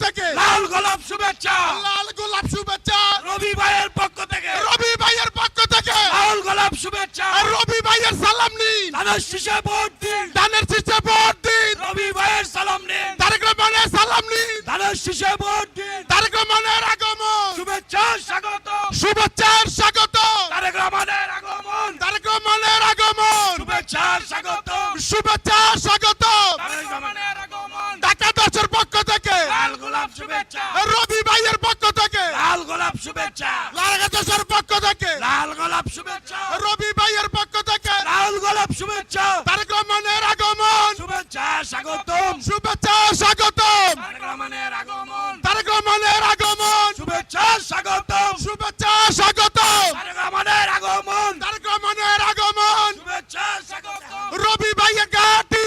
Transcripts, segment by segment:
থেকে লাল গোলাপ শুভেচ্ছা, লাল গোলাপ শুভেচ্ছা রবি ভাইয়ের পক্ষ থেকে রবি ভাইয়ের পক্ষ থেকে লাল গোলাপ শুভেচ্ছা। আর রবি ভাইয়ের সালাম নিন, ধানের শীষে ভোট দিন, ধানের শীষে ভোট দিন, রবি ভাইয়ের সালাম নিন, তারেক রহমানের সালাম নিন, ধানের শীষে ভোট দিন। তারেক রহমানের আগমন, শুভেচ্ছা স্বাগত, শুভেচ্ছার স্বাগত, তারেক রহমানের আগমন, তারেক রহমানের আগমন, শুভেচ্ছা স্বাগত, শুভেচ্ছার স্বাগত। তারেক রহমানের আগমন। ঢাকা 10-এর পক্ষ থেকে লাল গোলাপ শুভেচ্ছা, রবি ভাইয়ের পক্ষ থেকে লাল গোলাপ শুভেচ্ছা, ঢাকা 10-এর পক্ষ থেকে লাল গোলাপ শুভেচ্ছা, রবি ভাইয়ের পক্ষ থেকে লাল গোলাপ শুভেচ্ছা, তারেক রহমানের আগমন, শুভেচ্ছা স্বাগতম, শুভেচ্ছা স্বাগতম, তারেক রহমানের আগমন, তারেক রহমানের আগমন, শুভেচ্ছা স্বাগতম, শুভেচ্ছা স্বাগতম, তারেক রহমানের আগমন, তারেক রহমানের আগমন। শুভেচ্ছা স্বাগতম। রবি ভাইয়ের ঘাটি,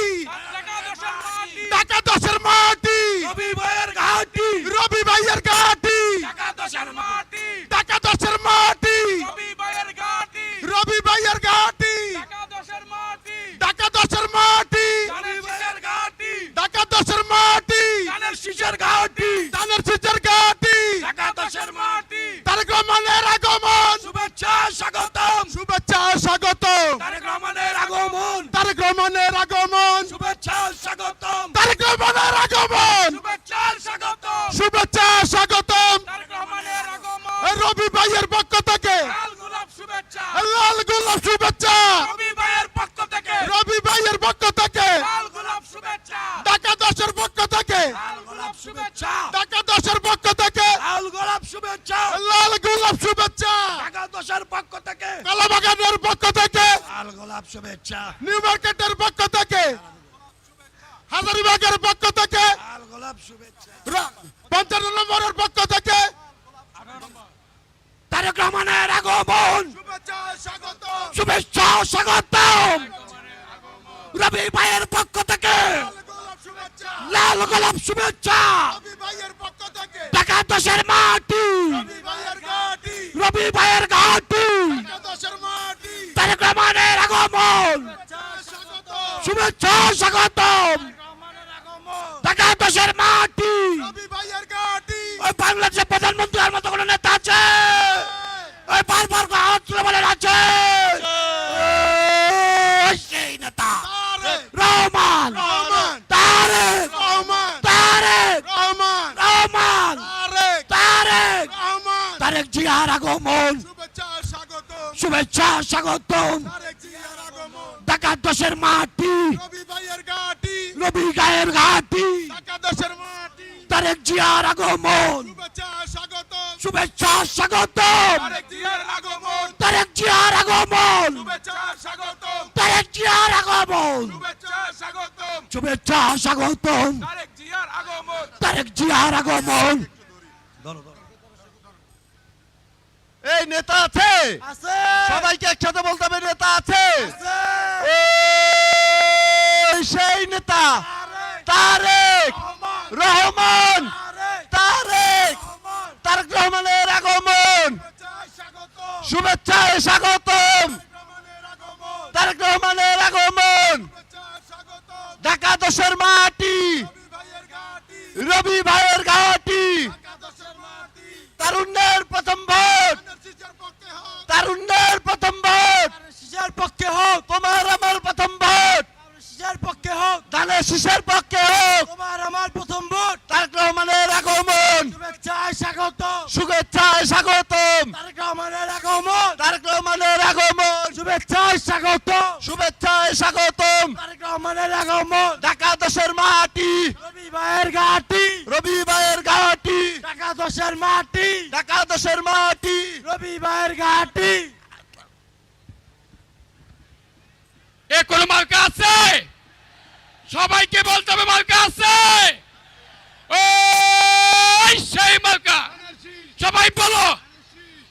ঢাকা 10-এর মাটি, রবি ভাইয়ের ঘাটি, রবি ভাইয়ের ঘাটি, ঢাকা 10-এর মাটি, ঢাকা 10-এর মাটি, রবি ভাইয়ের ঘাটি, রবি ভাইয়ের ঘাটি, ঢাকা 10-এর মাটি, ঢাকা 10-এর মাটি, রবি ভাইয়ের ঘাটি, ঢাকা 10-এর মাটি, ধানের শীষের ঘাটি, ধানের শীষের ঘাটি, ঢাকা 10-এর মাটি, তারেক রহমানের আগমন, শুভেচ্ছা স্বাগতম, শুভেচ্ছা স্বাগতম, তারেক রহমানের আগমন, তারেক রহমানের আগমন, শুভেচ্ছা স্বাগতম, তারেক রহমানের আগমন, শুভেচ্ছা স্বাগতম, শুভেচ্ছা স্বাগতম। তারেক রহমানের আগমন, রবি ভাইয়ের পক্ষ থেকে লাল গোলাপ শুভেচ্ছা, লাল গোলাপ শুভেচ্ছা, রবি ভাইয়ের পক্ষ থেকে রবি ভাইয়ের পক্ষ থেকে লাল গোলাপ শুভেচ্ছা, ঢাকা 10-এর পক্ষ থেকে লাল গোলাপ শুভেচ্ছা, ঢাকা 10-এর পক্ষ থেকে লাল গোলাপ শুভেচ্ছা, লাল গোলাপ শুভেচ্ছা, ঢাকা 10-এর পক্ষ থেকে কালাবাগানের পক্ষ থেকে লাল গোলাপ শুভেচ্ছা, নিউ মার্কেটের পক্ষ থেকে হাজারীবাগের পক্ষ থেকে লাল গোলাপ শুভেচ্ছা, 55 নম্বরের পক্ষ থেকে তারেক রহমানের আগমন, শুভেচ্ছা স্বাগত, শুভেচ্ছা স্বাগতম, রবি ভাইয়ের পক্ষ থেকে গোলাপ শুভেচ্ছা, লাল গোলাপ শুভেচ্ছা, রবি ভাইয়ের পক্ষ থেকে ঢাকা 10-এর মাটি, রবি ভাইয়ের ঘাটি, রবি ভাইয়ের ঘাটি, ঢাকা 10-এর মাটি, তারেক রহমানের আগমন, শুভেচ্ছা স্বাগত, শুভেচ্ছা স্বাগতম, রহমানের আগমন, ঢাকা 10-এর মাটি। রবি ভাইয়ের ঘাটি, ওই বাংলাদেশের প্রধানমন্ত্রী আর মতো কোন নেতা আছে? ওই বারবার হাত তুলে বলেন আছে? ওই সেই নেতা তারেক রহমান, রহমান, তারেক রহমান, তারেক রহমান, রহমান, তারেক তারেক রহমান, তারেক জিয়ার আগমন, শুভেচ্ছা স্বাগত, শুভেচ্ছা স্বাগতম, তারেক জিয়ার আগমন, ঢাকা 10-এর মাটি, রবি ভাইয়ের ঘাটি, রবি গায়ের ঘাটি, ঢাকা 10-এর মাটি, তারেক জিয়ার আগমন, শুভেচ্ছা স্বাগত, শুভেচ্ছা স্বাগতম, তারেক জিয়ার আগমন, তারেক জিয়ার আগমন, শুভেচ্ছা স্বাগত, তারেক জিয়ার আগমন, শুভেচ্ছা স্বাগত, শুভেচ্ছা স্বাগতম, তারেক জিয়ার আগমন। তারেক জিয়ার আগমন। এই নেতা আছে, আছে সবাইকে একসাথে বলতে হবে নেতা আছে। এই সেই নেতা তারেক রহমান, তারেক তারেক রহমানের আগমন, শুভেচ্ছায় স্বাগতম, তারেক রহমানের আগমন, ঢাকা 10-এর মাটি, রবি ভাইয়ের ঘাটি, তারুণ্যের প্রথম ভোট, তারুণ্যের প্রথম ভোট, শীষের পক্ষে হোক, তোমার আমার প্রথম ভোট, শীষের পক্ষে হোক, ধানের শীষের পক্ষে হোক, তোমার আমার প্রথম ভোট, তারেক রহমানের আগমন, শুভেচ্ছায় স্বাগত, শুভেচ্ছায় স্বাগতম, তারেক রহমানের আগমন, তারেক রহমানের আগমন, শুভেচ্ছায় স্বাগত, শুভেচ্ছায় স্বাগতম, তারেক রহমানের আগমন, ঢাকা 10-এর মাটি, রবি ভাইয়ের ঘাটি, রবি ভাইয়ের ঘাটি, ঢাকা 10-এর মাটি, ঢাকা 10-এর মাটি, রবি ভাইয়ের ঘাটি। এ কোন মার্কা আছে? সবাইকে বলতে হবে মার্কা আছে। ওই সেই মার্কা, সবাই বলো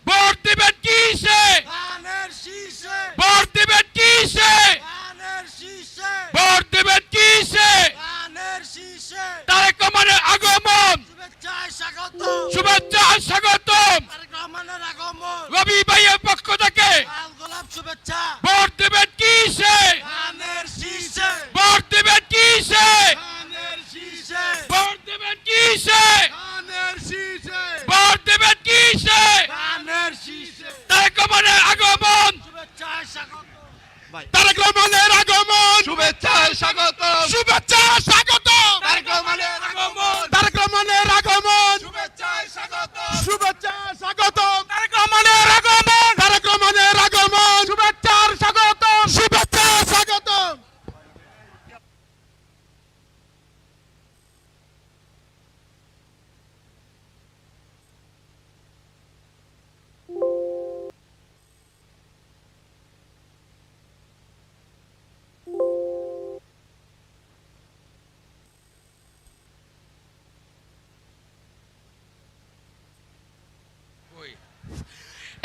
ভোট দিবেন কিসে? ধানের শীষে, ভোট দিবেন কিসে? ধানের শীষে, ভোট দিবেন কিসে? ধানের শীষে, তারেক রহমানের আগমন, শুভেচ্ছায় স্বাগত, শুভেচ্ছা স্বাগতম, তারেক রহমানের আগমন, রবি ভাইয়ের পক্ষ থেকে লাল গোলাপ শুভেচ্ছা, ভোট দিবেন কিসে? ধানের শীষে, ভোট দিবেন কিসে? ধানের শীষে, ভোট দিবেন কিসে? তারেক রহমানের আগমন, শুভেচ্ছায় স্বাগতম, শুভেচ্ছা স্বাগত, তারেক রহমানের আগমন, তারেক রহমানের আগমন, শুভেচ্ছায় স্বাগতম, শুভেচ্ছা স্বাগত, তারেক রহমানের আগমন, তারেক রহমানের আগমন, শুভেচ্ছার স্বাগত, শুভেচ্ছা স্বাগত।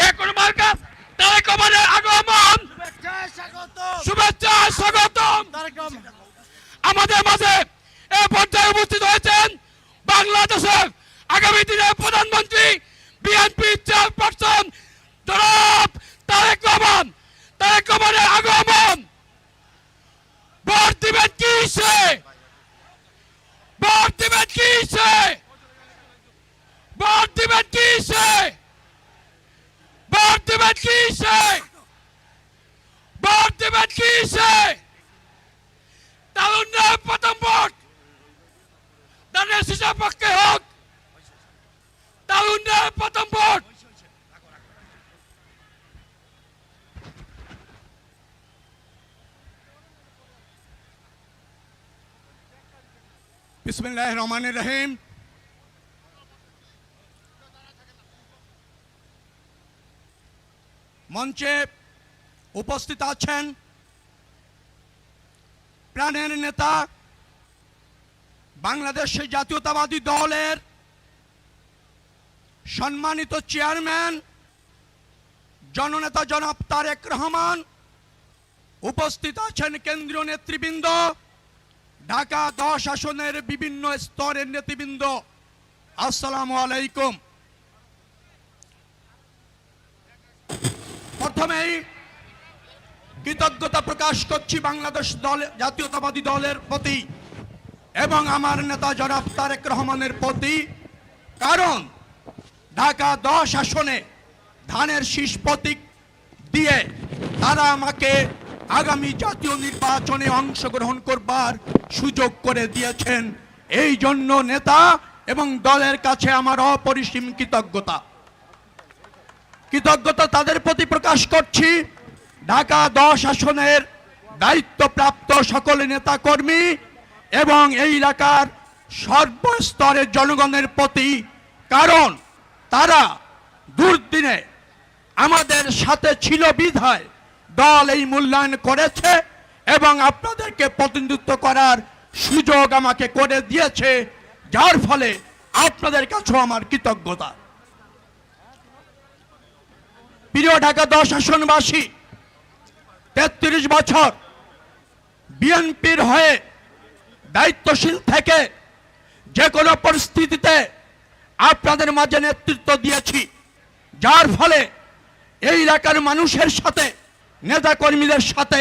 এখন মার্কাস তারেক রহমানের আগমন, শুভেচ্ছা স্বাগতম। আমাদের মাঝে এই পর্যায়ে উপস্থিত হয়েছেন বাংলাদেশের আগামী দিনের প্রধানমন্ত্রী, বিএনপি চেয়ারপারসন জনাব তারেক রহমান। তারেক রহমানের আগমন। ভোট দিবেন কিসে? ভোট দিবেন কিসে? ভোট দিবেন কিসে? ভোট দিবেন কিসে? ভোট দিবেন কিসে? তারুণ্যের প্রথম ভোট ধানের শীষের পক্ষে হোক। তারুণ্যের প্রথম ভোট। বিসমিল্লাহির রহমানির রহিম। মঞ্চে উপস্থিত আছেন প্রাণের নেতা, বাংলাদেশ জাতীয়তাবাদী দলের সম্মানিত চেয়ারম্যান জননেতা জনাব তারেক রহমান। উপস্থিত আছেন কেন্দ্রীয় নেতৃবৃন্দ, ঢাকা 10 আসনের বিভিন্ন স্তরের নেতৃবৃন্দ। আসসালামু আলাইকুম। প্রথমেই কৃতজ্ঞতা প্রকাশ করছি বাংলাদেশ জাতীয়তাবাদী দলের প্রতি এবং আমার নেতা জনাব তারেক রহমানের প্রতি, কারণ ঢাকা 10 আসনে ধানের শীষ প্রতীক দিয়ে তারা আমাকে আগামী জাতীয় নির্বাচনে অংশগ্রহণ করবার সুযোগ করে দিয়েছেন। এই জন্য নেতা এবং দলের কাছে আমার অপরিসীম কৃতজ্ঞতা তাদের প্রতি প্রকাশ করছি। ঢাকা 10 আসনের দায়িত্বপ্রাপ্ত সকল নেতাকর্মী এবং এই এলাকার সর্বস্তরের জনগণের প্রতি, কারণ তারা দুর্দিনে আমাদের সাথে ছিল বিধায় দল এই মূল্যায়ন করেছে এবং আপনাদেরকে প্রতিনিধিত্ব করার সুযোগ আমাকে করে দিয়েছে, যার ফলে আপনাদের কাছেও আমার কৃতজ্ঞতা। প্রিয় ঢাকা 10 আসনবাসী, 33 বছর বিএনপির হয়ে দায়িত্বশীল থেকে যে কোনো পরিস্থিতিতে আপনাদের মাঝে নেতৃত্ব দিয়েছি, যার ফলে এই এলাকার মানুষের সাথে, নেতাকর্মীদের সাথে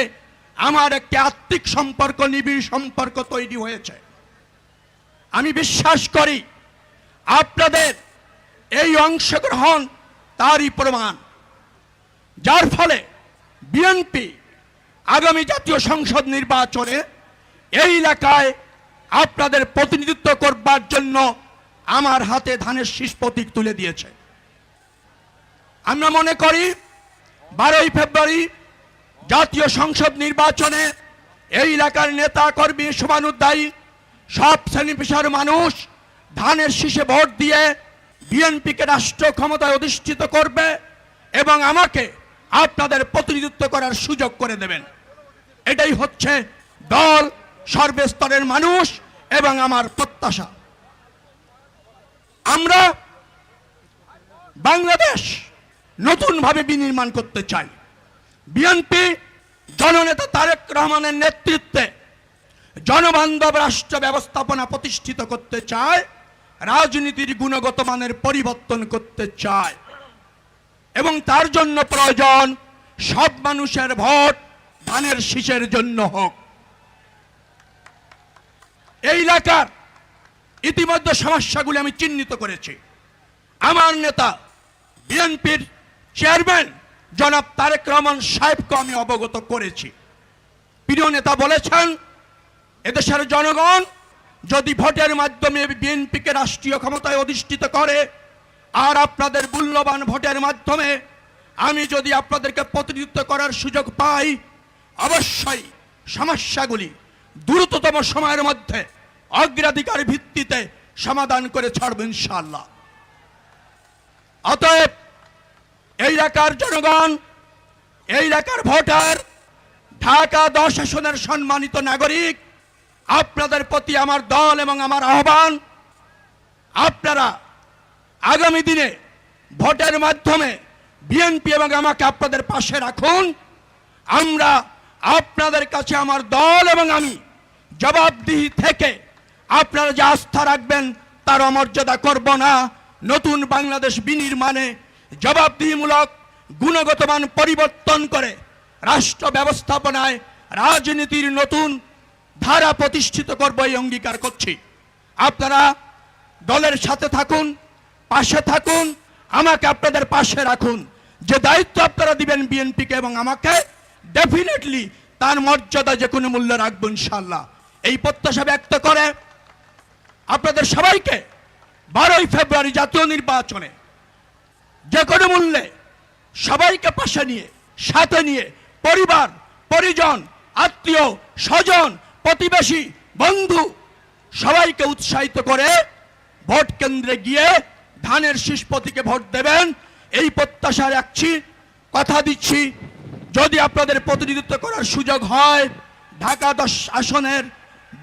আমার একটি আত্মিক সম্পর্ক, নিবিড় সম্পর্ক তৈরি হয়েছে। আমি বিশ্বাস করি আপনাদের এই অংশগ্রহণ তারই প্রমাণ, যার ফলে বিএনপি আগামী জাতীয় সংসদ নির্বাচনে এই এলাকায় আপনাদের প্রতিনিধিত্ব করবার জন্য আমার হাতে ধানের শীষ প্রতীক তুলে দিয়েছে। আমরা মনে করি 12ই ফেব্রুয়ারি জাতীয় সংসদ নির্বাচনে এই এলাকার নেতা কর্মী, শুভানুধ্যায়ী সব শ্রেণী পেশার মানুষ ধানের শীষে ভোট দিয়ে বিএনপিকে রাষ্ট্র ক্ষমতায় অধিষ্ঠিত করবে এবং আমাকে আপনাদের প্রতিনিধিত্ব করার সুযোগ করে দেবেন। এটাই হচ্ছে দল, সর্বস্তরের মানুষ এবং আমার প্রত্যাশা। আমরা বাংলাদেশ নতুনভাবে বিনির্মাণ করতে চাই। বিএনপি জননেতা তারেক রহমানের নেতৃত্বে জনবান্ধব রাষ্ট্র ব্যবস্থাপনা প্রতিষ্ঠিত করতে চায়, রাজনীতির গুণগত মানের পরিবর্তন করতে চায় এবং তার জন্য প্রয়োজন সব মানুষের ভোট ধানের শীষের জন্য হোক। এই এলাকার ইতিমধ্যে সমস্যাগুলি আমি চিহ্নিত করেছি। আমার নেতা বিএনপির চেয়ারম্যান জনাব তারেক রহমান সাহেবকে আমি অবগত করেছি। প্রিয় নেতা বলেছেন, এদেশের জনগণ যদি ভোটের মাধ্যমে বিএনপিকে রাষ্ট্রীয় ক্ষমতায় অধিষ্ঠিত করে, আর আপনাদের মূল্যবান ভোটের মাধ্যমে আমি যদি আপনাদেরকে প্রতিনিধিত্ব করার সুযোগ পাই, অবশ্যই সমস্যাগুলি দ্রুততম সময়ের মধ্যে অগ্রাধিকার ভিত্তিতে সমাধান করে ছাড়ব ইনশাআল্লাহ। অতএব এই এলাকার জনগণ, এই এলাকার ভোটার, ঢাকা 10 আসনের সম্মানিত নাগরিক, আপনাদের প্রতি আমার দল এবং আমার আহ্বান, আপনারা আগামী দিনে ভোটের মাধ্যমে বিএনপি এবং আমাকে আপনাদের পাশে রাখুন। আমরা আপনাদের কাছে, আমার দল এবং আমি, জবাবদিহি থেকে আপনারা যে আস্থা রাখবেন তার অমর্যাদা করব না। নতুন বাংলাদেশ বিনির্মাণে জবাবদিহিমূলক গুণগত মান পরিবর্তন করে রাষ্ট্র ব্যবস্থাপনায় রাজনীতির নতুন ধারা প্রতিষ্ঠিত করব, এই অঙ্গীকার করছি। আপনারা দলের সাথে থাকুন, পাশে থাকুন, আমাকে আপনাদের পাশে রাখুন। যে দায়িত্ব আপনারা দিবেন বিএনপিকে এবং আমাকে, ডেফিনেটলি তার মর্যাদা যে কোনো মূল্যে রাখবো ইনশাআল্লাহ। এই প্রত্যাশা ব্যক্ত করে আপনাদের সবাইকে 12ই ফেব্রুয়ারি জাতীয় নির্বাচনে যে কোনো মূল্যে সবাইকে পাশে নিয়ে, সাথে নিয়ে, পরিবার পরিজন, আত্মীয় স্বজন, প্রতিবেশী, বন্ধু সবাইকে উৎসাহিত করে ভোট কেন্দ্রে গিয়ে ধানের শীষ প্রতীকে ভোট দেবেন, এই প্রত্যাশা রাখছি। কথা দিচ্ছি, যদি আপনাদের প্রতিনিধিত্ব করার সুযোগ হয়, ঢাকা 10 আসনের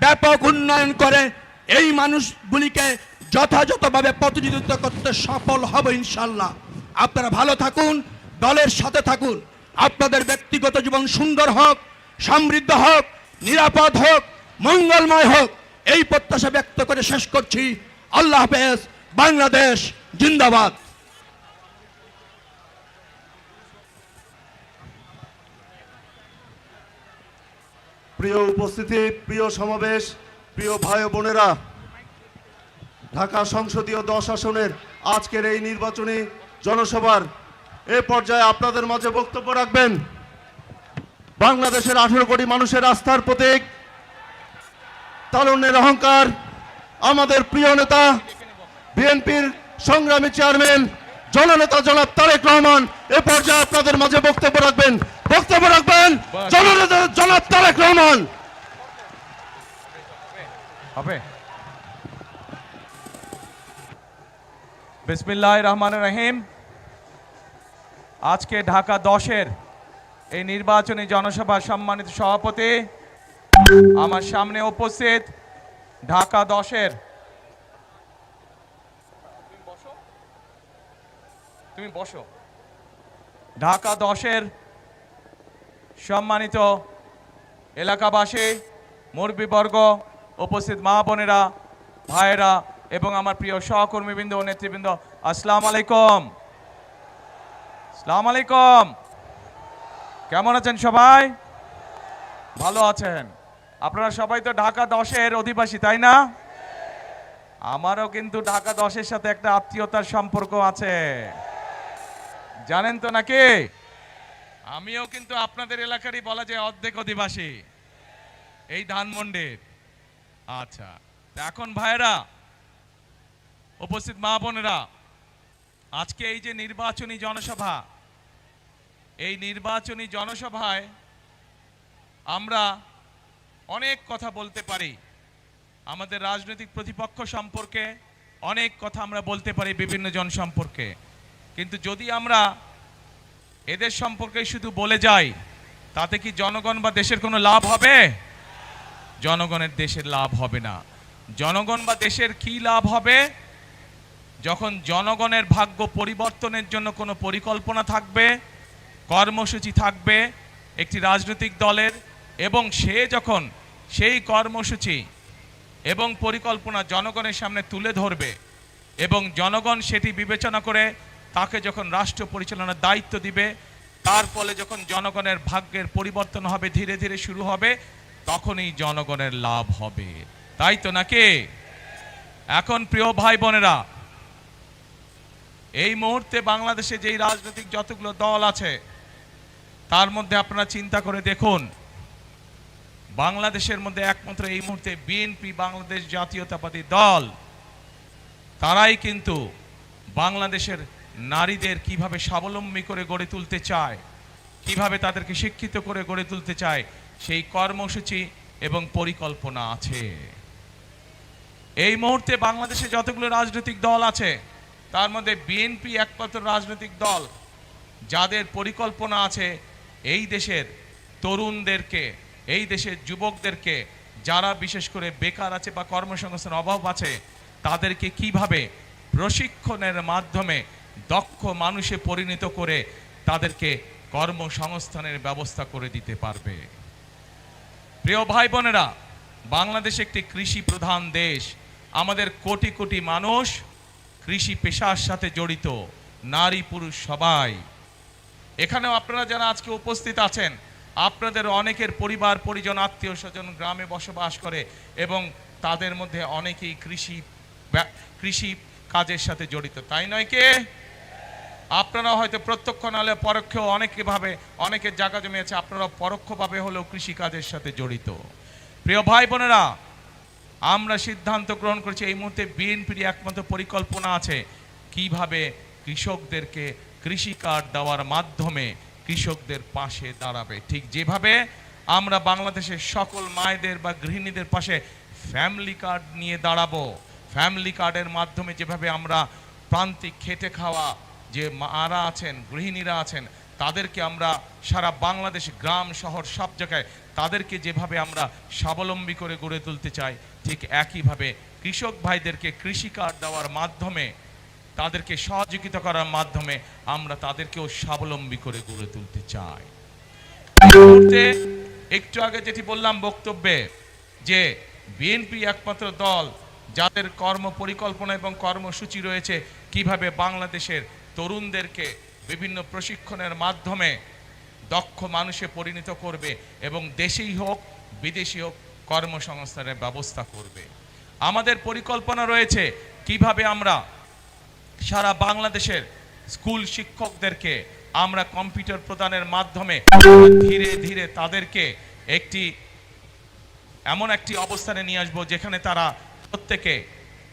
ব্যাপক উন্নয়ন করে এই মানুষগুলিকে যথাযথভাবে প্রতিনিধিত্ব করতে সফল হবে ইনশাআল্লাহ। আপনারা ভালো থাকুন, দলের সাথে থাকুন, আপনাদের ব্যক্তিগত জীবন সুন্দর হোক, সমৃদ্ধ হোক, নিরাপদ হোক, মঙ্গলময় হোক, এই প্রত্যাশা ব্যক্ত করে শেষ করছি। আল্লাহ হাফেজ। বাংলাদেশ জিন্দাবাদ। প্রিয় উপস্থিতি, প্রিয় সমাবেশ, প্রিয় ভাই ও বোনেরা, ঢাকা সংসদীয় 10 আসনের আজকের এই নির্বাচনী জনসভার এ পর্যায়ে আপনাদের মাঝে বক্তব্য রাখবেন বাংলাদেশের 18 কোটি মানুষের আস্থার প্রতীক, তারুণ্যের অহংকার, আমাদের প্রিয় নেতা বিএনপির সংগ্রামী চেয়ারম্যান জননেতা জনাব তারেক রহমান। এ পর্যায়ে আপনাদের মাঝে বক্তব্য রাখবেন জননেতা জনাব তারেক রহমান। হবে। বিসমিল্লাহির রহমানির রহিম। আজকে ঢাকা 10-এর এই নির্বাচনী জনসভার সম্মানিত সভাপতি, আমার সামনে উপস্থিত ঢাকা 10-এর, তুমি বসো, ঢাকা 10-এর সম্মানিত এলাকাবাসী, মুরব্বীবর্গ, উপস্থিত মা বোনেরা, ভাইয়েরা এবং আমার প্রিয় সহকর্মীবৃন্দ ও নেতৃবৃন্দ, আসসালামু আলাইকুম। আসসালামু আলাইকুম। কেমন আছেন সবাই? ভালো আছেন? আপনারা সবাই তো ঢাকা 10-এর অধিবাসী, তাই না? আমারও কিন্তু ঢাকা 10-এর সাথে একটা আত্মীয়তার সম্পর্ক আছে, জানেন তো নাকি? আমিও কিন্তু আপনাদের এলাকারই বলা যায় অর্ধেক অধিবাসী, এই ধানমন্ডির। আচ্ছা, এখন ভাইরা, উপস্থিত মা বোনেরা, আজকে এই যে নির্বাচনী জনসভা, এই নির্বাচনী জনসভায় আমরা অনেক কথা বলতে পারি, আমাদের রাজনৈতিক প্রতিপক্ষ সম্পর্কে অনেক কথা আমরা বলতে পারি, বিভিন্ন জন সম্পর্কে, কিন্তু যদি আমরা এদের সম্পর্কে শুধু বলে যাই, তাতে কি জনগণ বা দেশের কোনো লাভ হবে? জনগণের দেশের লাভ হবে না। জনগণ বা দেশের কি লাভ হবে? যখন জনগণের ভাগ্য পরিবর্তনের জন্য কোনো পরিকল্পনা থাকবে, কর্মসূচি থাকবে একটি রাজনৈতিক দলের, এবং সে যখন সেই কর্মসূচি এবং পরিকল্পনা জনগণের সামনে তুলে ধরবে এবং জনগণ সেটি বিবেচনা করে তাকে যখন রাষ্ট্র পরিচালনার দায়িত্ব দিবে, তার ফলে যখন জনগণের ভাগ্যের পরিবর্তন হবে, ধীরে ধীরে শুরু হবে, তখনই জনগণের লাভ হবে, তাই তো নাকি? এখন প্রিয় ভাই বোনেরা, এই মুহূর্তে বাংলাদেশে যেই রাজনৈতিক যতগুলো দল আছে, তার মধ্যে আপনারা চিন্তা করে দেখুন, বাংলাদেশের মধ্যে একমাত্র এই মুহূর্তে বিএনপি বাংলাদেশ জাতীয়তাবাদী দল, তারাই কিন্তু বাংলাদেশের নারীদের কিভাবে স্বাবলম্বী করে গড়ে তুলতে চায়, কিভাবে তাদেরকে শিক্ষিত করে গড়ে তুলতে চায়, সেই কর্মসূচি এবং পরিকল্পনা আছে। এই মুহূর্তে বাংলাদেশে যতগুলো রাজনৈতিক দল আছে তার মধ্যে বিএনপি একমাত্র রাজনৈতিক দল যাদের পরিকল্পনা আছে এই দেশের তরুণদেরকে, এই দেশের যুবকদেরকে, যারা বিশেষ করে বেকার আছে বা কর্মসংস্থানের অভাব আছে, তাদেরকে কিভাবে প্রশিক্ষণের মাধ্যমে দক্ষ মানুষে পরিণত করে তাদেরকে কর্মসংস্থানের ব্যবস্থা করে দিতে পারবে। প্রিয় ভাই বোনেরা, বাংলাদেশ একটি কৃষি প্রধান দেশ। আমাদের কোটি কোটি মানুষ কৃষি পেশার সাথে জড়িত, নারী পুরুষ সবাই। এখানেও আপনারা যারা আজকে উপস্থিত আছেন, আপনাদের অনেকের পরিবার পরিজন আত্মীয় স্বজন গ্রামে বসবাস করে এবং তাদের মধ্যে অনেকেই কৃষি কাজের সাথে জড়িত, তাই নয় কে? আপনারা হয়তো প্রত্যক্ষ নাহলে পরোক্ষ অনেকের জায়গা জমি আছে, আপনারা পরোক্ষভাবে হলেও কৃষি কাজের সাথে জড়িত। প্রিয় ভাই বোনেরা, আমরা সিদ্ধান্ত গ্রহণ করেছি এই মুহূর্তে বিএনপির একমাত্র পরিকল্পনা আছে কিভাবে কৃষকদেরকে কৃষি কার্ড দেওয়ার মাধ্যমে কৃষকদের পাশে দাঁড়াবে। ঠিক যেভাবে আমরা বাংলাদেশের সকল মায়েদের বা গৃহিণীদের পাশে ফ্যামিলি কার্ড নিয়ে দাঁড়াবো, ফ্যামিলি কার্ডের মাধ্যমে যেভাবে আমরা প্রান্তিক খেটে খাওয়া যে মারা আছেন, গৃহিণীরা আছেন, তাদেরকে আমরা সারা বাংলাদেশ গ্রাম শহর সব জায়গায় তাদেরকে যেভাবে আমরা স্বাবলম্বী করে গড়ে তুলতে চাই, ঠিক একইভাবে কৃষক ভাইদেরকে কৃষি কার্ড দেওয়ার মাধ্যমে, তাদেরকে সহযোগিতা করার মাধ্যমে আমরা তাদেরকেও স্বাবলম্বী করে গড়ে তুলতে চাই। একটু আগে যেটি বললাম বক্তব্যে, যে বিএনপি একমাত্র দল যাদের কর্ম পরিকল্পনা এবং কর্মসূচি রয়েছে কিভাবে বাংলাদেশের তরুণদেরকে বিভিন্ন প্রশিক্ষণের মাধ্যমে দক্ষ মানুষে পরিণত করবে এবং দেশেই হোক বিদেশি হোক কর্মসংস্থানের ব্যবস্থা করবে। আমাদের পরিকল্পনা রয়েছে কিভাবে আমরা সারা বাংলাদেশের স্কুল শিক্ষকদেরকে আমরা কম্পিউটার প্রদানের মাধ্যমে ধীরে ধীরে তাদেরকে এমন একটি অবস্থানে নিয়ে আসবো যেখানে তারা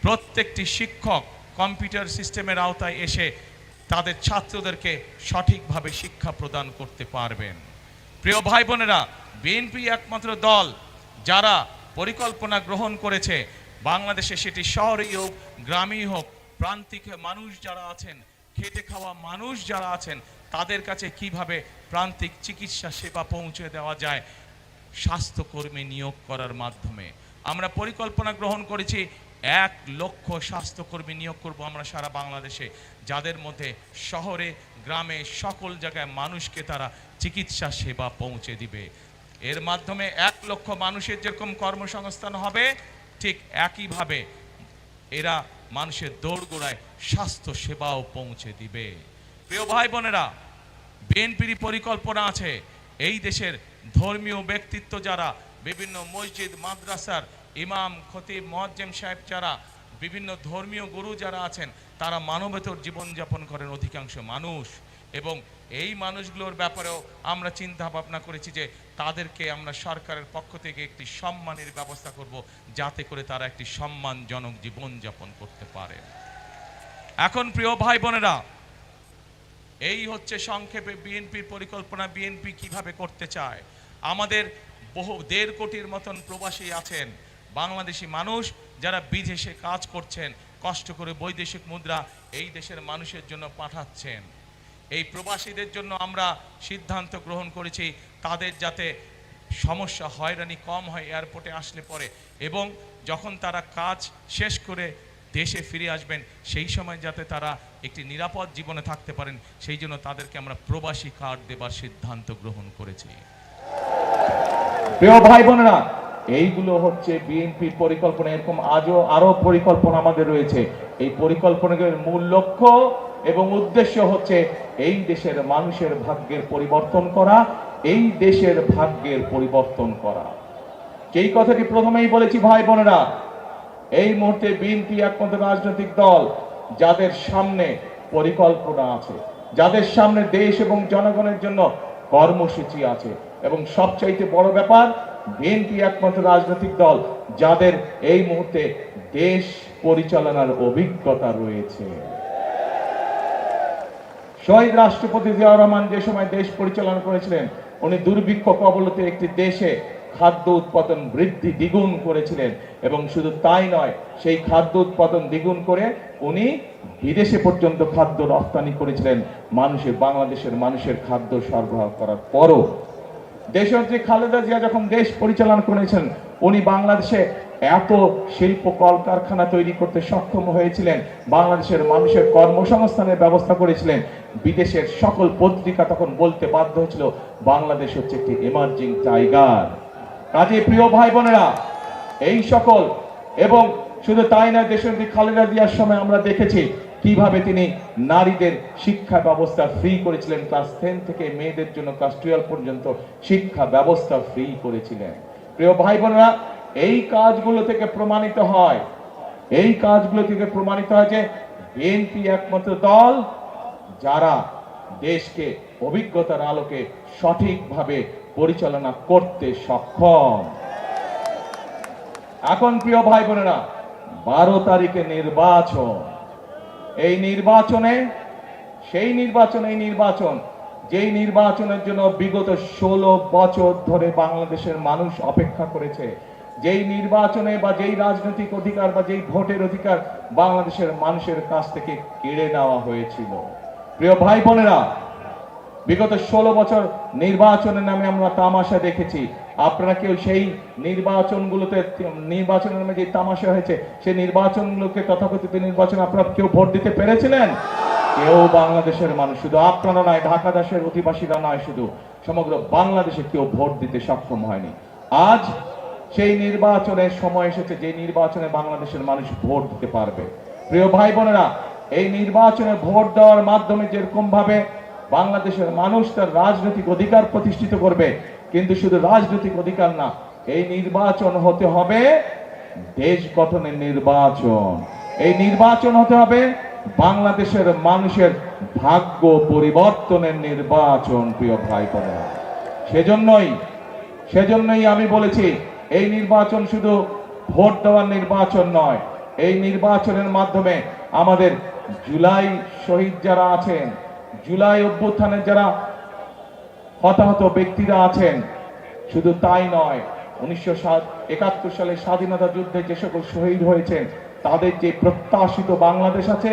প্রত্যেকটি শিক্ষক কম্পিউটার সিস্টেমের আওতায় এসে তাদের ছাত্রদেরকে সঠিকভাবে শিক্ষা প্রদান করতে পারবেন। প্রিয় ভাই বোনেরা, বিএনপি একমাত্র দল যারা পরিকল্পনা গ্রহণ করেছে বাংলাদেশে, সেটি শহরেই হোক গ্রামেই হোক, প্রান্তিক মানুষ যারা আছেন, খেটে খাওয়া মানুষ যারা আছেন, তাদের কাছে কিভাবে প্রান্তিক চিকিৎসা সেবা পৌঁছে দেওয়া যায় স্বাস্থ্যকর্মী নিয়োগ করার মাধ্যমে। আমরা পরিকল্পনা গ্রহণ করেছি 1 লক্ষ স্বাস্থ্যকর্মী নিয়োগ করব আমরা সারা বাংলাদেশে, যাদের মধ্যে শহরে গ্রামে সকল জায়গায় মানুষকে তারা চিকিৎসা সেবা পৌঁছে দিবে। এর মাধ্যমে 1 লক্ষ মানুষের যেরকম কর্মসংস্থান হবে, ঠিক একইভাবে এরা মানুষের দোরগোড়ায় স্বাস্থ্য সেবাও পৌঁছে দিবে। প্রিয় ভাই বোনেরা, বিএনপির পরিকল্পনা আছে এই দেশের ধর্মীয় ব্যক্তিত্ব যারা, বিভিন্ন মসজিদ মাদ্রাসার ইমাম খতিব মুয়াজ্জিম সাহেব যারা, বিভিন্ন ধর্মীয় গুরু যারা আছেন, তারা মানবেতর জীবনযাপন করেন অধিকাংশ মানুষ, এবং এই মানুষগুলোর ব্যাপারেও আমরা চিন্তা ভাবনা করেছি যে তাদেরকে আমরা সরকারের পক্ষ থেকে একটি সম্মানের ব্যবস্থা করব যাতে করে তারা একটি সম্মানজনক জীবনযাপন করতে পারে। এখন প্রিয় ভাই বোনেরা, এই হচ্ছে সংক্ষেপে বিএনপির পরিকল্পনা, বিএনপি কিভাবে করতে চায়। আমাদের বহু 1.5 কোটির মতন প্রবাসী আছেন, বাংলাদেশি মানুষ যারা বিদেশে কাজ করছেন, কষ্ট করে বৈদেশিক মুদ্রা এই দেশের মানুষের জন্য পাঠাচ্ছেন। এই প্রবাসীদের জন্য আমরা সিদ্ধান্ত গ্রহণ করেছি তাদের যাতে সমস্যা হয়রানি কম হয় এয়ারপোর্টে আসলে পরে, এবং যখন তারা কাজ শেষ করে দেশে ফিরে আসবেন সেই সময় যাতে তারা একটি নিরাপদ জীবনে থাকতে পারেন, সেই জন্য তাদেরকে আমরা প্রবাসী কার্ড দেবার সিদ্ধান্ত গ্রহণ করেছি। প্রিয় ভাই বোনেরা, এইগুলো হচ্ছে বিএনপির পরিকল্পনা। এরকম আরো পরিকল্পনা আমাদের রয়েছে। এই পরিকল্পনার মূল লক্ষ্য এবং উদ্দেশ্য হচ্ছে এই দেশের মানুষের ভাগ্যের পরিবর্তন করা, এই দেশের ভাগ্যের পরিবর্তন করা। এই কথাটি প্রথমেই বলেছি ভাই বোনেরা, এই মুহূর্তে বিএনপি একমাত্র রাজনৈতিক দল যাদের সামনে পরিকল্পনা আছে, যাদের সামনে দেশ এবং জনগণের জন্য কর্মসূচি আছে, এবং সবচাইতে বড় ব্যাপার বিএনপি একমাত্র রাজনৈতিক দল যাদের এই মুহূর্তে দেশ পরিচালনার অভিজ্ঞতা রয়েছে। শহীদ রাষ্ট্রপতি জিয়াউর রহমান যে সময় দেশ পরিচালনা করেছিলেন, উনি দুর্ভিক্ষ কবলিত একটি দেশে খাদ্য উৎপাদন বৃদ্ধি দ্বিগুণ করেছিলেন, এবং শুধু তাই নয়, সেই খাদ্য উৎপাদন দ্বিগুণ করে উনি বিদেশে পর্যন্ত খাদ্য রপ্তানি করেছিলেন বাংলাদেশের মানুষের খাদ্য সরবরাহ করার পরও। দেশনেত্রী খালেদা জিয়া যখন দেশ পরিচালনা করেছেন, উনি বাংলাদেশে এত শিল্প কলকারখানা তৈরি করতে সক্ষম হয়েছিলেন, বাংলাদেশের মানুষের কর্মসংস্থানের ব্যবস্থা করেছিলেন। বিদেশের সকল পত্রিকা তখন বলতে বাধ্য হয়েছিল বাংলাদেশ হচ্ছে একটি এমার্জিং টাইগার। কাজে প্রিয় ভাই বোনেরা, এই সকল, এবং শুধু তাই না, দেশনেত্রী খালেদা জিয়ার সময় আমরা দেখেছি কিভাবে তিনি নারীদের শিক্ষা ব্যবস্থা ফ্রি করেছিলেন। ক্লাস 10 থেকে মেয়েদের জন্য ক্লাস 12 পর্যন্ত শিক্ষা ব্যবস্থা ফ্রি করেছিলেন। প্রিয় ভাই বোনেরা, এই কাজগুলো থেকে প্রমাণিত হয় যে বিএনপি একমাত্র দল যারা দেশকে অভিজ্ঞতার আলোকে সঠিকভাবে পরিচালনা করতে সক্ষম। এখন প্রিয় ভাই বোনেরা, 12 তারিখে নির্বাচন। এই নির্বাচন যেই নির্বাচনের জন্য বিগত 16 বছর ধরে বাংলাদেশের মানুষ অপেক্ষা করেছে, যেই নির্বাচনে বা যেই রাজনৈতিক অধিকার বা যেই ভোটের অধিকার বাংলাদেশের মানুষের কাছ থেকে কেড়ে নেওয়া হয়েছিল। প্রিয় ভাই বোনেরা, বিগত 16 বছর নির্বাচনের নামে আমরা তামাশা দেখেছি। আপনারা কেউ সেই নির্বাচনের নামে যে তামাশা হয়েছে, সেই নির্বাচনগুলোকে, তথাকথিত নির্বাচন, আপনারা কেউ ভোট দিতে পেরেছিলেন? কেউ বাংলাদেশের মানুষ, শুধু আপনারা নয়, ঢাকা দেশের অধিবাসীরা নয়, শুধু সমগ্র বাংলাদেশে কেউ ভোট দিতে সক্ষম হয়নি। আজ সেই নির্বাচনের সময় এসেছে, যে নির্বাচনে বাংলাদেশের মানুষ ভোট দিতে পারবে। প্রিয় ভাই বোনেরা, এই নির্বাচনে ভোট দেওয়ার মাধ্যমে যেরকম ভাবে বাংলাদেশের মানুষ তার রাজনৈতিক অধিকার প্রতিষ্ঠিত করবে, কিন্তু শুধু রাজনৈতিক অধিকার না, এই নির্বাচন হতে হবে দেশ গঠনের নির্বাচন। এই নির্বাচন হতে হবে বাংলাদেশের মানুষের ভাগ্য পরিবর্তনের নির্বাচন। প্রিয় ভাই বোনেরা, সেজন্যই আমি বলেছি, এই নির্বাচন শুধু ভোট দেওয়ার নির্বাচন নয়। এই নির্বাচনের মাধ্যমে আমাদের জুলাই শহীদ যারা আছেন, জুলাই অভ্যুত্থানের যারা হতাহত ব্যক্তিরা আছেন, শুধু তাই নয়, 1971 সালে স্বাধীনতা যুদ্ধে যে সকল শহীদ হয়েছেন, তাদের যে প্রত্যাশিত বাংলাদেশ আছে,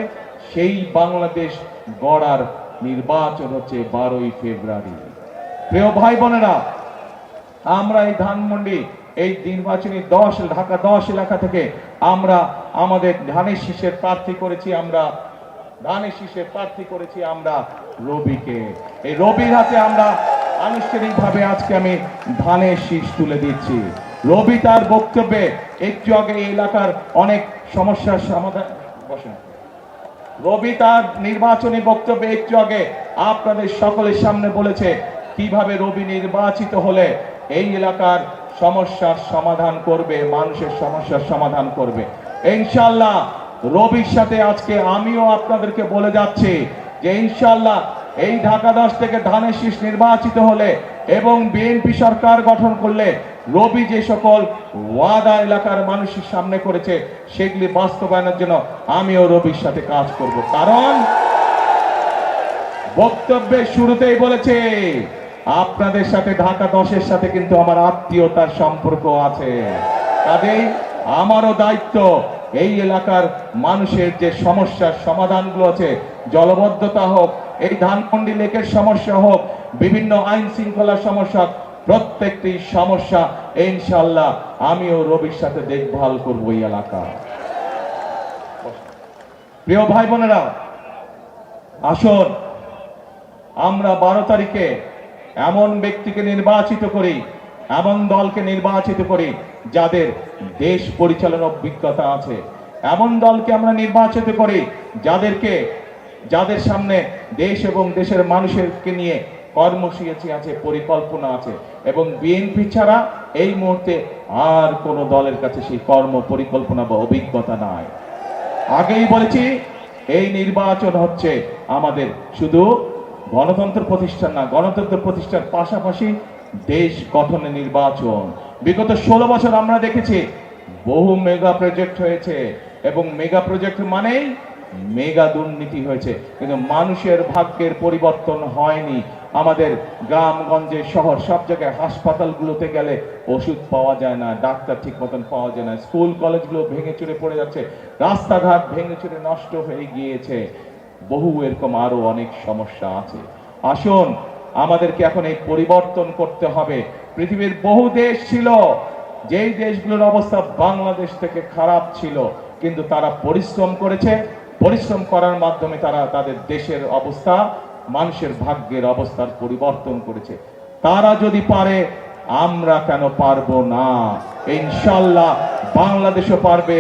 সেই বাংলাদেশ গড়ার নির্বাচন হচ্ছে 12ই ফেব্রুয়ারি। প্রিয় ভাই বোনেরা, আমরা এই ধানমন্ডি, এই নির্বাচনী ঢাকা 10 এলাকা থেকে আমরা আমাদের ধানের শীষের প্রার্থী করেছি আমরা রবিকে। এই রবির হাতে আমরা আনুষ্ঠানিকভাবে আজকে আমি ধানের শীষ তুলে দিচ্ছি। রবি তার বক্তব্যে একটু আগে এই এলাকার অনেক সমস্যার সমাধান, রবি তার নির্বাচনী বক্তব্যে একটু আগে আপনাদের সকলের সামনে বলেছে কিভাবে রবি নির্বাচিত হলে এই এলাকার সমস্যার সমাধান করবে, মানুষের সমস্যার সমাধান করবে। ইনশাআল্লাহ রবির সাথে আজকে আমিও আপনাদেরকে বলে যাচ্ছি যে ইনশাআল্লাহ এই ঢাকা 10 থেকে ধানের শীষ নির্বাচিত হলে এবং বিএনপি সরকার গঠন করলে রবি যে সকল ওয়াদা এলাকার মানুষের সামনে করেছে, সেগুলি বাস্তবায়নের জন্য আমিও রবির সাথে কাজ করব। কারণ বক্তব্যের শুরুতেই বলেছে আপনাদের সাথে ঢাকা 10-এর সাথে কিন্তু আমার আত্মীয়তার সম্পর্ক আছে। কাজেই আমারও দায়িত্ব এই এলাকার মানুষের যে সমস্যার সমাধানগুলো আছে, জলবদ্ধতা হোক, এই ধানমন্ডি লেকের সমস্যা হোক, বিভিন্ন আইন শৃঙ্খলার সমস্যা, প্রত্যেকটি সমস্যা ইনশাআল্লাহ আমিও রবির সাথে দেখভাল করব এই এলাকা। প্রিয় ভাই বোনেরা, আসুন আমরা 12 তারিখে এমন ব্যক্তিকে নির্বাচিত করি, এমন দলকে নির্বাচিত করি যাদের দেশ পরিচালনার অভিজ্ঞতা আছে, এমন দলকে আমরা নির্বাচিত করি যাদের সামনে দেশ এবং দেশের মানুষেরকে নিয়ে কর্মসূচি আছে, পরিকল্পনা আছে, এবং বিএনপি ছাড়া এই মুহূর্তে আর কোন দলের কাছে সেই কর্ম পরিকল্পনা বা অভিজ্ঞতা নাই। আগেই বলেছি, এই নির্বাচন হচ্ছে আমাদের শুধু গণতন্ত্র প্রতিষ্ঠান না, গণতন্ত্র প্রতিষ্ঠার পাশাপাশি দেশ গঠনের নির্বাচন। বিগত 16 বছর আমরা দেখেছি বহু মেগা প্রজেক্ট হয়েছে, এবং মেগা প্রজেক্ট মানেই মেগা দুর্নীতি হয়েছে, কিন্তু মানুষের ভাগ্যের পরিবর্তন হয়নি। আমাদের গ্রামগঞ্জে শহর সব জায়গায় হাসপাতালগুলোতে গেলে ওষুধ পাওয়া যায় না, ডাক্তার ঠিক মতন পাওয়া যায় না, স্কুল কলেজগুলো ভেঙে চুরে পড়ে যাচ্ছে, রাস্তাঘাট ভেঙে চুরে নষ্ট হয়ে গিয়েছে, বহু এরকম আরো অনেক সমস্যা আছে। আসুন আমাদেরকে এখন এই পরিবর্তন করতে হবে। পৃথিবীর বহু দেশ ছিল যেই দেশগুলোর অবস্থা বাংলাদেশ থেকে খারাপ ছিল, কিন্তু তারা পরিশ্রম করেছে, পরিশ্রম করার মাধ্যমে তারা তাদের দেশের অবস্থা, মানুষের ভাগ্যের অবস্থার পরিবর্তন করেছে। তারা যদি পারে, আমরা কেন পারবো না? ইনশাআল্লাহ বাংলাদেশও পারবে,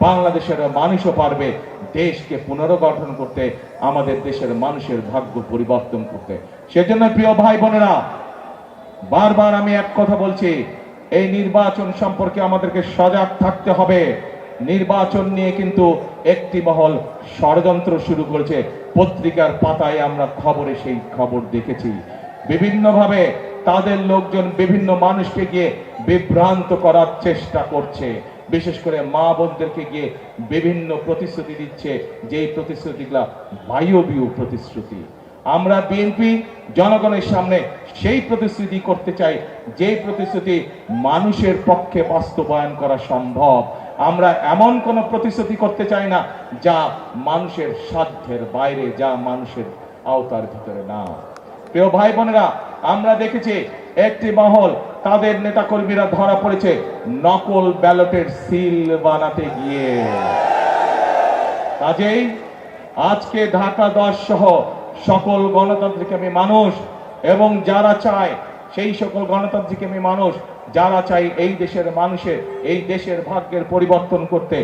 বাংলাদেশের মানুষও পারবে দেশকে পুনর্গঠন করতে, আমাদের দেশের মানুষের ভাগ্য পরিবর্তন করতে। সেজন্য প্রিয় ভাই বোনেরা, বারবার আমি এক কথা বলছি, এই নির্বাচন সম্পর্কে আমাদেরকে সজাগ থাকতে হবে। নির্বাচন নিয়ে কিন্তু একটি মহল ষড়যন্ত্র শুরু করেছে। পত্রিকার পাতায় আমরা খবরে সেই খবর দেখেছি। বিভিন্নভাবে তাদের লোকজন বিভিন্ন মানুষকে গিয়ে বিভ্রান্ত করার চেষ্টা করছে, বিশেষ করে মা বোনদেরকে গিয়ে বিভিন্ন প্রতিশ্রুতি দিচ্ছে, যেই প্রতিশ্রুতিগুলা বায়বীয় প্রতিশ্রুতি। আমরা বিএনপি জনগণের সামনে সেই প্রতিশ্রুতি করতে চাই যে প্রতিশ্রুতি মানুষের পক্ষে বাস্তবায়ন করা সম্ভব। আমরা এমন কোন প্রতিশ্রুতি করতে চাই না যা মানুষের সাধ্যের বাইরে, যা মানুষের আওতার ভিতরে না। প্রিয় ভাই বোনেরা, আমরা দেখেছি একটি মহল, তাদের নেতাকর্মীরা ধরা পড়েছে নকল ব্যালটের সিল বানাতে গিয়ে। কাজেই আজকে ঢাকা 10 সহ সকল গণতান্ত্রিকামী মানুষ এবং যারা চায়, সেই সকল গণতান্ত্রিকামী মানুষ যারা চাই এই দেশের মানুষের, এই দেশের ভাগ্যের পরিবর্তন করতে,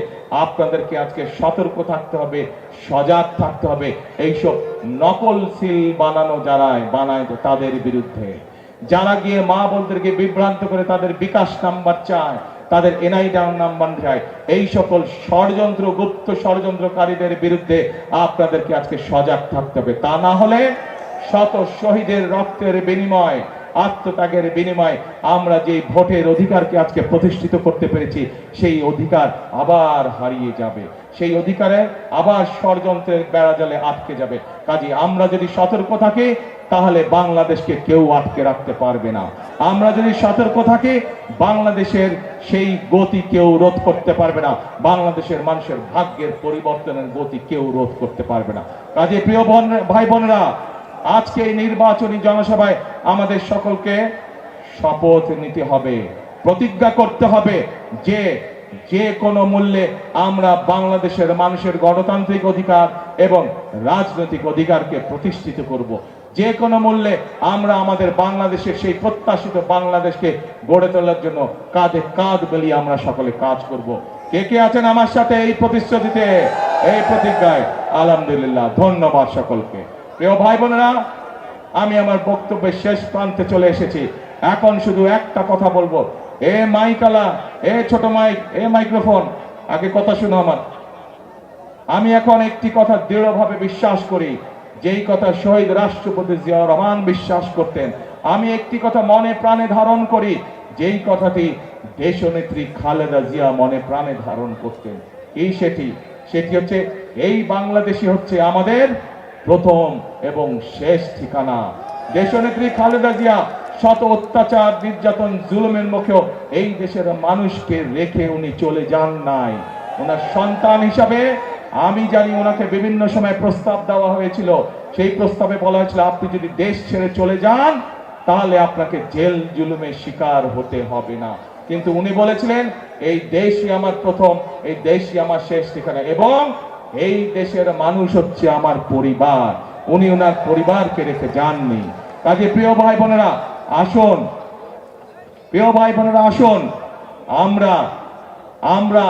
আপনাদেরকে আজকে সতর্ক থাকতে হবে, সজাগ থাকতে হবে এইসব নকল সিল বানানো যারা বানায় তাদের বিরুদ্ধে। যারা গিয়ে মা বোনদেরকে বিভ্রান্ত করে তাদের বিকাশ নাম্বার চায়, তাদের এনআইডি নাম্বার চায়, এই সকল ষড়যন্ত্র, গুপ্ত ষড়যন্ত্রকারীদের বিরুদ্ধে আপনাদেরকে আজকে সজাগ থাকতে হবে। তা না হলে শত শহীদের রক্তের বিনিময়, আত্মত্যাগের বিনিময় আমরা যে ভোটের অধিকারকে আজকে প্রতিষ্ঠিত করতে পেরেছি, সেই অধিকার আবার হারিয়ে যাবে, সেই অধিকারে আবার ষড়যন্ত্রের বেড়াজালে আটকে যাবে। কাজে আমরা যদি সতর্ক থাকি, তাহলে বাংলাদেশকে কেউ আটকে রাখতে পারবে না। আমরা যদি সতর্ক থাকি, বাংলাদেশের সেই গতি কেউ রোধ করতে পারবে না, বাংলাদেশের মানুষের ভাগ্যের পরিবর্তনের গতি কেউ রোধ করতে পারবে না। কাজে প্রিয় ভাই বোনেরা, আজকে এই নির্বাচনী জনসভায় আমাদের সকলকে শপথ নিতে হবে, প্রতিজ্ঞা করতে হবে যে যে কোনো মূল্যে আমরা বাংলাদেশের মানুষের গণতান্ত্রিক অধিকার এবং রাজনৈতিক অধিকারকে প্রতিষ্ঠিত করব। যে কোনো মূল্যে আমরা আমাদের বাংলাদেশের সেই প্রত্যাশিত বাংলাদেশকে গড়ে তোলার জন্য কাঁধে কাঁধ মিলিয়ে আমরা সকলে কাজ করব। কে কে আছেন আমার সাথে এই প্রতিশ্রুতিতে, এই প্রতিজ্ঞায়? আলহামদুলিল্লাহ, ধন্যবাদ সকলকে। প্রিয় ভাই বোনেরা, আমি আমার বক্তব্যের শেষ প্রান্তে চলে এসেছি। এখন শুধু একটা কথা বলবো, এ মাইকালা, এ ছোট মাইক, এ মাইক্রোফোন, আগে কথা শুনো আমার। আমি এখন একটি কথা দৃঢ়ভাবে বিশ্বাস করি, যেই কথা শহীদ রাষ্ট্রপতি জিয়াউর রহমান বিশ্বাস করতেন। আমি একটি কথা মনে প্রাণে ধারণ করি, যেই কথাটি দেশনেত্রী খালেদা জিয়া মনে প্রাণে ধারণ করতেন। সেটি হচ্ছে, এই বাংলাদেশই হচ্ছে আমাদের প্রথম এবং শেষ ঠিকানা। দেশনেত্রী খালেদা জিয়া শত অত্যাচার, নির্যাতন, জুলুমের মুখেও এই দেশের মানুষকে রেখে উনি চলে যান নাই। ওনার সন্তান হিসাবে আমি জানি ওনাকে বিভিন্ন সময় প্রস্তাব দেওয়া হয়েছিল। সেই প্রস্তাবে বলা হয়েছিল, আপনি যদি দেশ ছেড়ে চলে যান তাহলে আপনাকে জেল জুলুমের শিকার হতে হবে না। কিন্তু উনি বলেছিলেন, এই দেশই আমার প্রথম, এই দেশই আমার শেষ ঠিকানা, এবং এই দেশের মানুষ হচ্ছে আমার পরিবার। উনি ওনার পরিবারকে রেখে যাননি। কাজে প্রিয় ভাই বোনেরা আসুন, প্রিয় ভাই বোনেরা আসুন, আমরা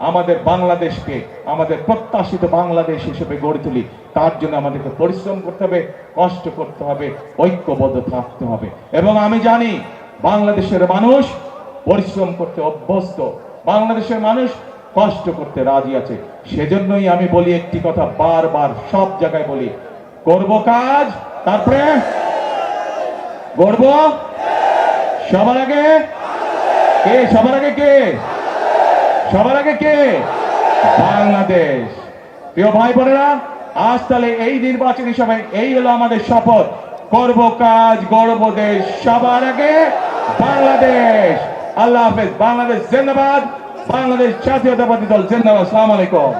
আমাদের বাংলাদেশকে আমাদের প্রত্যাশিত বাংলাদেশ হিসেবে গড়ে তুলি। তার জন্য আমাদেরকে পরিশ্রম করতে হবে, কষ্ট করতে হবে, ঐক্যবদ্ধ থাকতে হবে। এবং আমি জানি বাংলাদেশের মানুষ পরিশ্রম করতে অভ্যস্ত, বাংলাদেশের মানুষ কষ্ট করতে রাজি আছে। সেজন্যই আমি বলি একটি কথা, বারবার সব জায়গায় বলি, করব কাজ, তারপরে গড়ব সবার আগে কে? সবার আগে কে? সবার আগে কে? বাংলাদেশ। প্রিয় ভাই বোনেরা, আজ তাহলে এই নির্বাচনী সভায় এই হলো আমাদের শপথ, করব কাজ গড়ব দেশ, সবার আগে বাংলাদেশ। আল্লাহ হাফেজ। বাংলাদেশ জিন্দাবাদ, বাংলাদেশ জাতীয়তাবাদী দল জিন্দাবাদ। আসসালামু আলাইকুম।